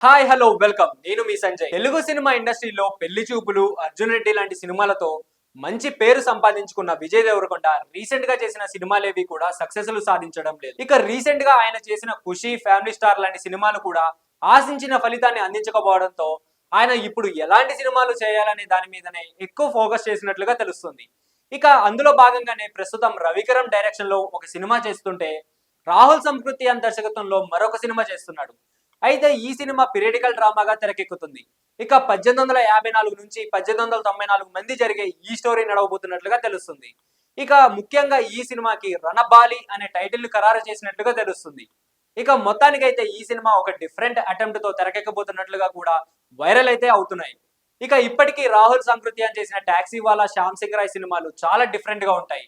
Hi hello welcome. నేను మీ Sanjay. Telugu cinema ఇండస్ట్రీలో పెళ్లి చూపులు, అర్జున్ రెడ్డి లాంటి సినిమాలతో మంచి పేరు సంపాదించుకున్న విజయ్ దేవరకొండ రీసెంట్ గా చేసిన సినిమాలేవి కూడా సక్సెస్లు సాధించడం లేదు. ఇక రీసెంట్ గా ఆయన చేసిన ఖుషి, ఫ్యామిలీ స్టార్ లాంటి సినిమాలు కూడా ఆశించిన ఫలితాన్ని అందించకపోవడంతో ఆయన ఇప్పుడు ఎలాంటి సినిమాలు చేయాలనే దాని మీదనే ఎక్కువ ఫోకస్ చేసినట్లుగా తెలుస్తుంది. ఇక అందులో భాగంగానే ప్రస్తుతం రవికరణ్ డైరెక్షన్ లో ఒక సినిమా చేస్తుంటే రాహుల్ సంస్కృతి అని దర్శకత్వంలో మరొక సినిమా చేస్తున్నాడు. అయితే ఈ సినిమా పిరియడికల్ డ్రామాగా తెరకెక్కుతుంది. ఇక 1854 నుంచి 1894 మంది జరిగే ఈ స్టోరీ నడవబోతున్నట్లుగా తెలుస్తుంది. ఇక ముఖ్యంగా ఈ సినిమాకి రణబాలి అనే టైటిల్ ని ఖరారు చేసినట్లుగా తెలుస్తుంది. ఇక మొత్తానికైతే ఈ సినిమా ఒక డిఫరెంట్ అటెంప్ట్ తో తెరకెక్కబోతున్నట్లుగా కూడా వైరల్ అయితే అవుతున్నాయి. ఇక ఇప్పటికీ రాహుల్ సంకృతి అని చేసిన టాక్సీ వాలా, శ్యామ్ సింగ్ రాయ్ సినిమాలు చాలా డిఫరెంట్ గా ఉంటాయి.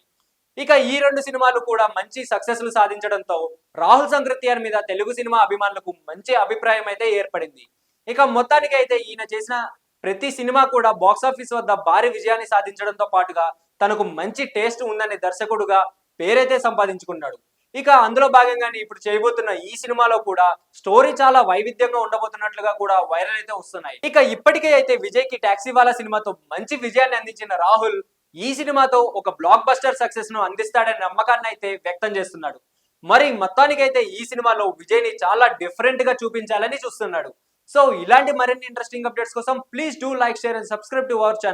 ఇక ఈ రెండు సినిమాలు కూడా మంచి సక్సెస్లు సాధించడంతో రాహుల్ సంకృత్యాన్ మీద తెలుగు సినిమా అభిమానులకు మంచి అభిప్రాయం అయితే ఏర్పడింది. ఇక మొత్తానికి అయితే ఈయన చేసిన ప్రతి సినిమా కూడా బాక్సాఫీస్ వద్ద భారీ విజయాన్ని సాధించడంతో పాటుగా తనకు మంచి టేస్ట్ ఉందనే దర్శకుడుగా పేరైతే సంపాదించుకున్నాడు. ఇక అందులో భాగంగానే ఇప్పుడు చేయబోతున్న ఈ సినిమాలో కూడా స్టోరీ చాలా వైవిధ్యంగా ఉండబోతున్నట్లుగా కూడా వైరల్ అయితే వస్తున్నాయి. ఇక ఇప్పటికే అయితే విజయ్ కి టాక్సీ వాలా సినిమాతో మంచి విజయాన్ని అందించిన రాహుల్ ఈ సినిమాతో ఒక బ్లాక్ బస్టర్ సక్సెస్ ను అందిస్తాడనే నమ్మకాన్ని అయితే వ్యక్తం చేస్తున్నాడు. మరి మొత్తానికైతే ఈ సినిమాలో విజయ్ ని చాలా డిఫరెంట్ గా చూపించాలని చూస్తున్నాడు. సో ఇలాంటి మరిన్ని ఇంట్రెస్టింగ్ అప్డేట్స్ కోసం please do like, share and subscribe to our channel.